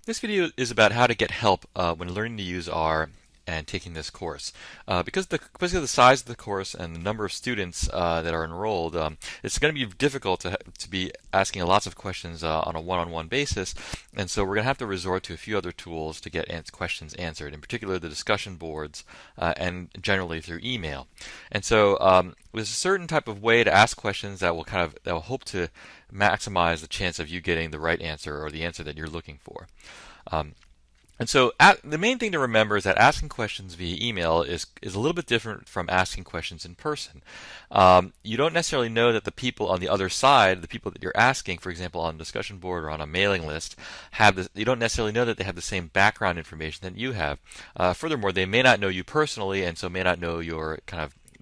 This video is about how to get help when learning to use R and taking this course. Because of the size of the course and the number of students that are enrolled, it's going to be difficult to be asking lots of questions on a one-on-one basis, and so we're going to have to resort to a few other tools to get questions answered, in particular the discussion boards and generally through email. And so there's a certain type of way to ask questions that will hope to maximize the chance of you getting the right answer or the answer that you're looking for. Um, and so the main thing to remember is that asking questions via email is a little bit different from asking questions in person. You don't necessarily know that the people on the other side, the people that you're asking, for example, on a discussion board or on a mailing list, you don't necessarily know that they have the same background information that you have. Furthermore, they may not know you personally, and so may not know your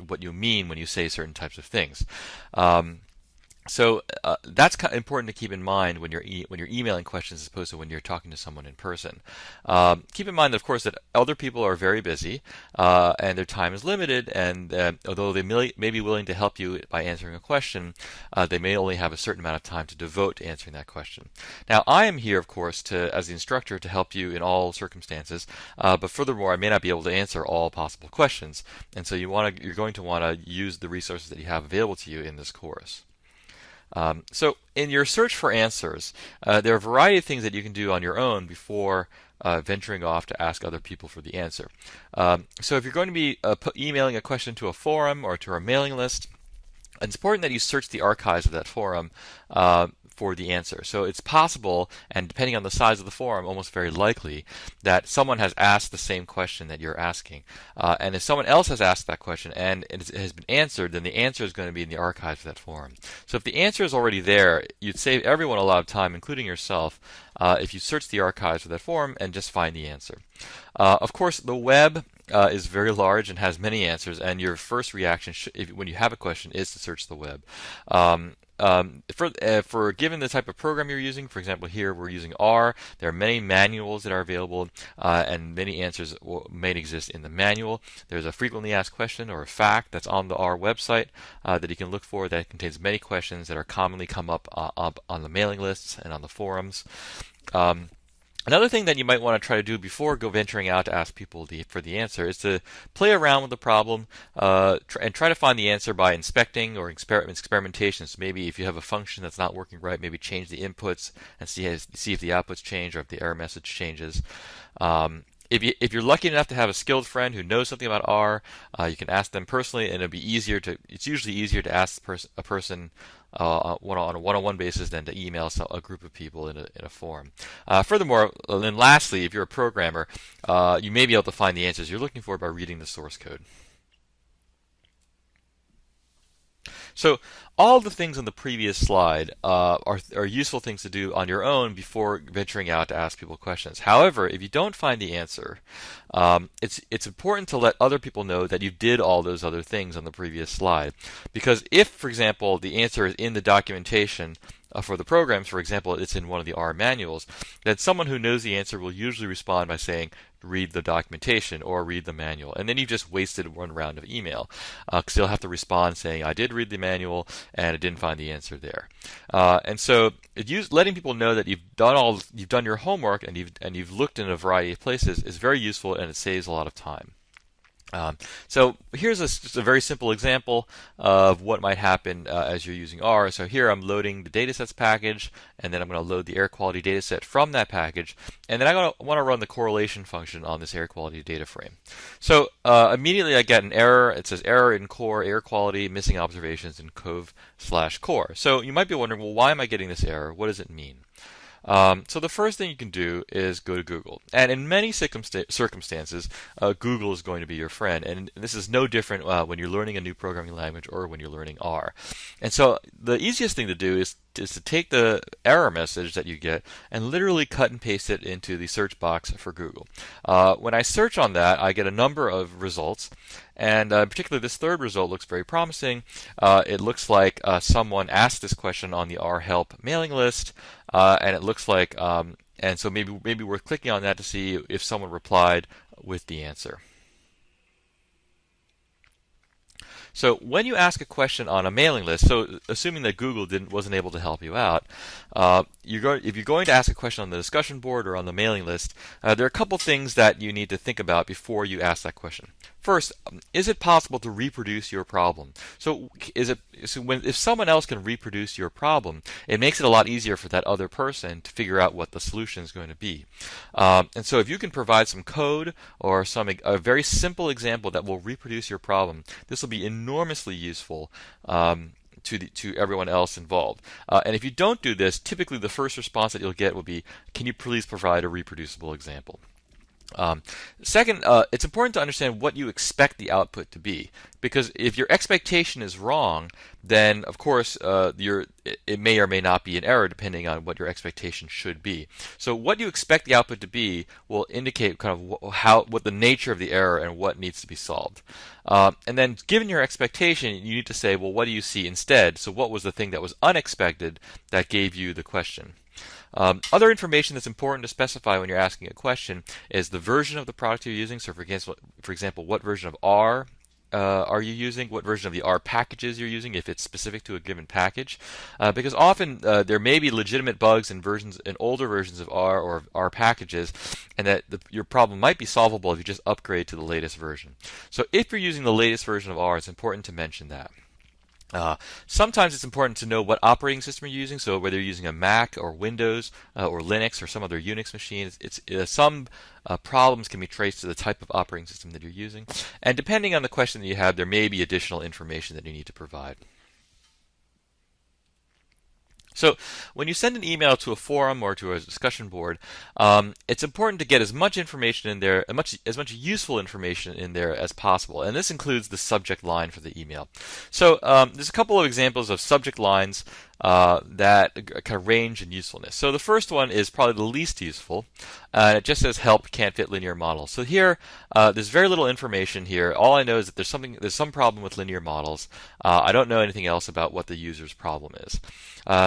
what you mean when you say certain types of things. So that's important to keep in mind when you're emailing questions as opposed to when you're talking to someone in person. Keep in mind, of course, that other people are very busy and their time is limited, and although they may be willing to help you by answering a question, they may only have a certain amount of time to devote to answering that question. Now, I am here, of course, as the instructor to help you in all circumstances, but furthermore, I may not be able to answer all possible questions, and so you're going to want to use the resources that you have available to you in this course. So in your search for answers, there are a variety of things that you can do on your own before venturing off to ask other people for the answer. So if you're going to be emailing a question to a forum or to a mailing list, it's important that you search the archives of that forum for the answer. So it's possible, and depending on the size of the forum, almost very likely, that someone has asked the same question that you're asking. And if someone else has asked that question and it has been answered, then the answer is going to be in the archives of that forum. So if the answer is already there, you'd save everyone a lot of time, including yourself, if you search the archives of that forum and just find the answer. Of course, the web is very large and has many answers, and your first reaction when you have a question is to search the web. For given the type of program you're using, for example, here we're using R, there are many manuals that are available, and many answers may exist in the manual. There's a frequently asked question or a fact that's on the R website that you can look for that contains many questions that are commonly come up on the mailing lists and on the forums. Another thing that you might want to try to do before venturing out to ask people for the answer is to play around with the problem and try to find the answer by inspecting or experimentation. So maybe if you have a function that's not working right, maybe change the inputs and see if the outputs change or if the error message changes. If you're lucky enough to have a skilled friend who knows something about R, you can ask them personally, and it's usually easier to ask a person on a one-on-one basis than to email a group of people in a forum. Furthermore, and lastly, if you're a programmer, you may be able to find the answers you're looking for by reading the source code. So all the things on the previous slide are useful things to do on your own before venturing out to ask people questions. However, if you don't find the answer, it's important to let other people know that you did all those other things on the previous slide. Because if, for example, the answer is in the documentation for the programs, for example, it's in one of the R manuals, then someone who knows the answer will usually respond by saying, read the documentation or read the manual. And then you've just wasted one round of email because they'll have to respond saying, I did read the manual and I didn't find the answer there. And so letting people know that you've done your homework and you've looked in a variety of places is very useful, and it saves a lot of time. So here's just a very simple example of what might happen as you're using R. So here I'm loading the datasets package, and then I'm going to load the air quality dataset from that package, and then I want to run the correlation function on this air quality data frame. So immediately I get an error. It says error in core air quality, missing observations in cove/core. So you might be wondering, well, why am I getting this error? What does it mean? So the first thing you can do is go to Google. And in many circumstances, Google is going to be your friend. And this is no different when you're learning a new programming language or when you're learning R. And so the easiest thing to do is to take the error message that you get and literally cut and paste it into the search box for Google. When I search on that, I get a number of results. And particularly this third result looks very promising. It looks like someone asked this question on the R help mailing list, and it looks like, and so maybe worth clicking on that to see if someone replied with the answer. So when you ask a question on a mailing list, so assuming that Google wasn't able to help you out, if you're going to ask a question on the discussion board or on the mailing list, there are a couple things that you need to think about before you ask that question. First, is it possible to reproduce your problem? So if someone else can reproduce your problem, it makes it a lot easier for that other person to figure out what the solution is going to be. And so if you can provide some code or a very simple example that will reproduce your problem, this will be enormously useful to everyone else involved. And if you don't do this, typically the first response that you'll get will be, "Can you please provide a reproducible example?" Second, it's important to understand what you expect the output to be, because if your expectation is wrong, then of course it may or may not be an error depending on what your expectation should be. So what you expect the output to be will indicate kind of what the nature of the error and what needs to be solved. And then given your expectation, you need to say, well, what do you see instead? So what was the thing that was unexpected that gave you the question? Other information that's important to specify when you're asking a question is the version of the product you're using. So, for example, what version of R are you using? What version of the R packages you're using, if it's specific to a given package? Because often there may be legitimate bugs in older versions of R or R packages, and that your problem might be solvable if you just upgrade to the latest version. So, if you're using the latest version of R, it's important to mention that. Sometimes it's important to know what operating system you're using, so whether you're using a Mac or Windows or Linux or some other Unix machine. Some problems can be traced to the type of operating system that you're using, and depending on the question that you have, there may be additional information that you need to provide. So when you send an email to a forum or to a discussion board, it's important to get as much information in there, as much useful information in there as possible. And this includes the subject line for the email. So there's a couple of examples of subject lines that kind of range in usefulness. So the first one is probably the least useful. It just says "help can't fit linear models." So here, there's very little information here. All I know is that there's some problem with linear models. I don't know anything else about what the user's problem is.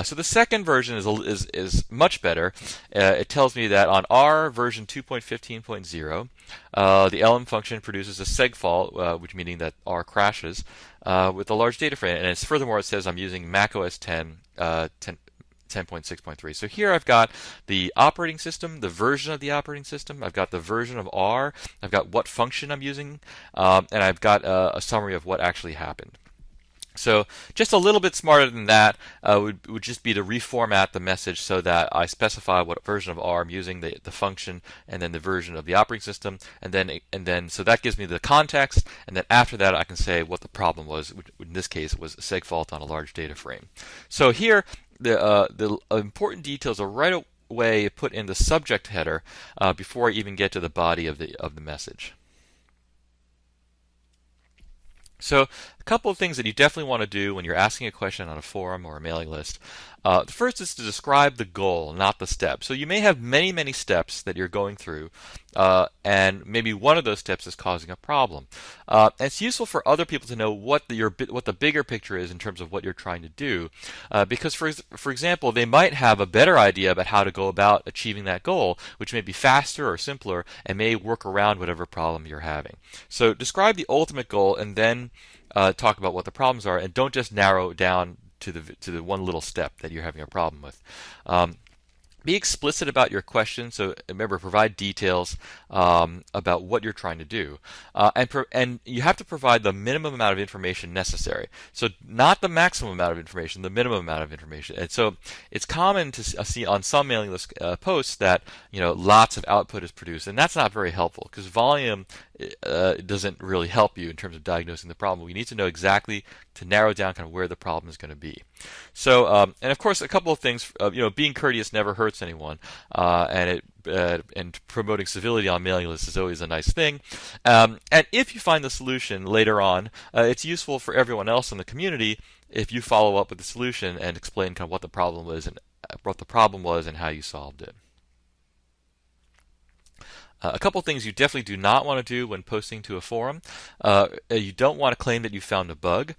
So the second version is much better. It tells me that on R version 2.15.0, the lm function produces a seg fault, which meaning that R crashes with a large data frame. And furthermore, it says I'm using Mac OS 10.6.3. So here I've got the operating system, the version of the operating system. I've got the version of R. I've got what function I'm using, and I've got a summary of what actually happened. So just a little bit smarter than that would just be to reformat the message so that I specify what version of R I'm using, the function, and then the version of the operating system, and then so that gives me the context, and then after that I can say what the problem was, which in this case was a seg fault on a large data frame. So here the important details are right away put in the subject header before I even get to the body of the message. So a couple of things that you definitely want to do when you're asking a question on a forum or a mailing list. The first is to describe the goal, not the steps. So you may have many, many steps that you're going through, and maybe one of those steps is causing a problem. And it's useful for other people to know what the bigger picture is in terms of what you're trying to do, because for example, they might have a better idea about how to go about achieving that goal, which may be faster or simpler and may work around whatever problem you're having. So describe the ultimate goal and then talk about what the problems are, and don't just narrow it down to the one little step that you're having a problem with. Be explicit about your question. So remember, provide details about what you're trying to do, and you have to provide the minimum amount of information necessary. So not the maximum amount of information, the minimum amount of information. And so it's common to see on some mailing list posts that lots of output is produced, and that's not very helpful because volume doesn't really help you in terms of diagnosing the problem. We need to know exactly to narrow down kind of where the problem is going to be. So, and of course, a couple of things. Being courteous never hurts anyone, and promoting civility on mailing lists is always a nice thing. And if you find the solution later on, it's useful for everyone else in the community if you follow up with the solution and explain kind of what the problem was and how you solved it. A couple things you definitely do not want to do when posting to a forum. You don't want to claim that you found a bug.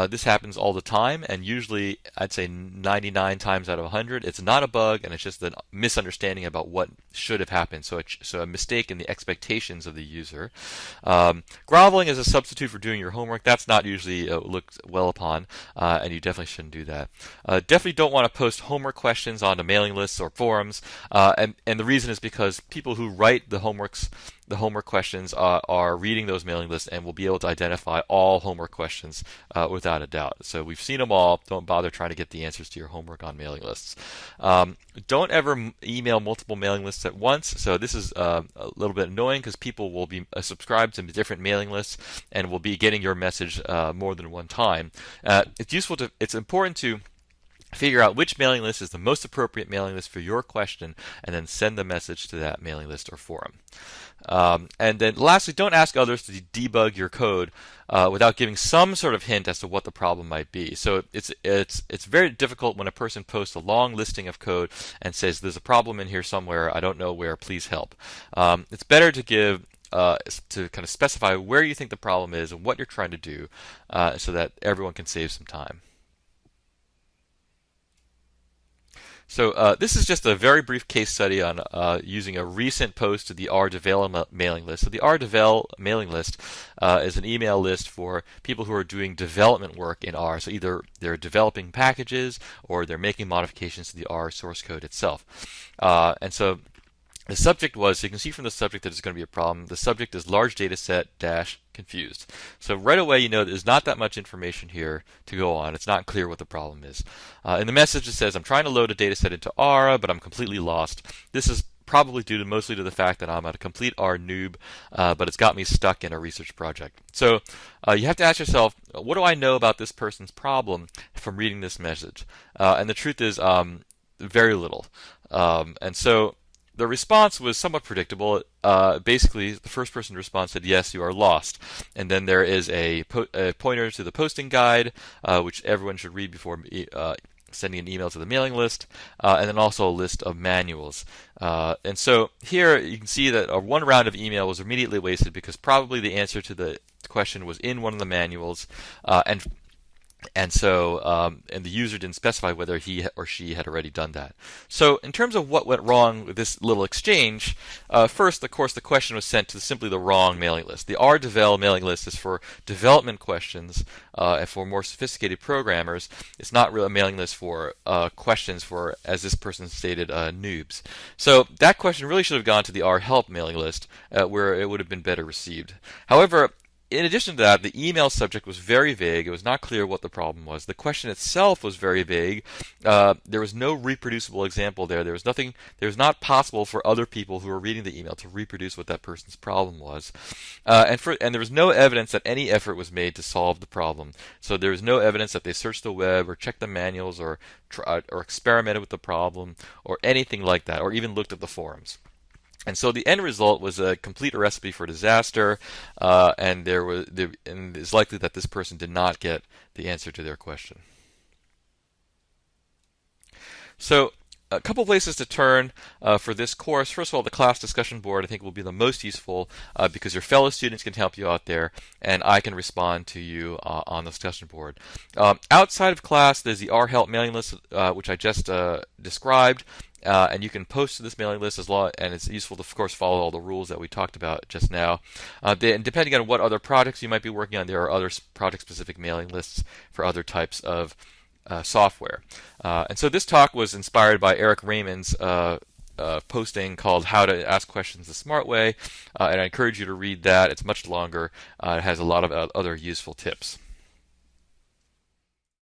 This happens all the time, and usually, I'd say 99 times out of 100, it's not a bug, and it's just a misunderstanding about what should have happened. So a mistake in the expectations of the user. Groveling as a substitute for doing your homework, that's not usually looked well upon, and you definitely shouldn't do that. Definitely don't want to post homework questions onto mailing lists or forums, and the reason is because people who write the homework questions are reading those mailing lists and will be able to identify all homework questions without a doubt. So we've seen them all. Don't bother trying to get the answers to your homework on mailing lists. Don't ever email multiple mailing lists at once. So this is a little bit annoying because people will be subscribed to different mailing lists and will be getting your message more than one time. It's important to figure out which mailing list is the most appropriate mailing list for your question, and then send the message to that mailing list or forum. And then lastly, don't ask others to debug your code without giving some sort of hint as to what the problem might be. So it's very difficult when a person posts a long listing of code and says, there's a problem in here somewhere, I don't know where, please help. It's better to give to kind of specify where you think the problem is and what you're trying to do so that everyone can save some time. So this is just a very brief case study on using a recent post to the R-Devel mailing list. So the R-Devel mailing list is an email list for people who are doing development work in R. So either they're developing packages or they're making modifications to the R source code itself. And so the subject was, so you can see from the subject that it's going to be a problem. The subject is large data set dash confused. So right away you know there's not that much information here to go on. It's not clear what the problem is. In the message it says, I'm trying to load a data set into R, but I'm completely lost. This is probably due mostly to the fact that I'm a complete R noob, but it's got me stuck in a research project. So you have to ask yourself, what do I know about this person's problem from reading this message? And the truth is very little. And so the response was somewhat predictable. Basically, the first person to respond said, yes, you are lost. And then there is a pointer to the posting guide, which everyone should read before sending an email to the mailing list, and then also a list of manuals. And so here you can see that one round of email was immediately wasted because probably the answer to the question was in one of the manuals, and the user didn't specify whether he or she had already done that. So in terms of what went wrong with this little exchange, first, of course, the question was sent to simply the wrong mailing list. The R-Devel mailing list is for development questions and for more sophisticated programmers. It's not really a mailing list for questions for, as this person stated, noobs. So that question really should have gone to the R-Help mailing list where it would have been better received. However, in addition to that, the email subject was very vague. It was not clear what the problem was. The question itself was very vague. There was no reproducible example there. There was not possible for other people who were reading the email to reproduce what that person's problem was. And there was no evidence that any effort was made to solve the problem. So there was no evidence that they searched the web or checked the manuals or experimented with the problem or anything like that, or even looked at the forums. And so the end result was a complete recipe for disaster, and it's likely that this person did not get the answer to their question. So a couple places to turn for this course. First of all, the class discussion board I think will be the most useful because your fellow students can help you out there, and I can respond to you on the discussion board. Outside of class, there's the R-Help mailing list, which I just described. And you can post to this mailing list and it's useful to, of course, follow all the rules that we talked about just now. And depending on what other projects you might be working on, there are other project-specific mailing lists for other types of software. And so this talk was inspired by Eric Raymond's posting called How to Ask Questions the Smart Way, and I encourage you to read that. It's much longer. It has a lot of other useful tips.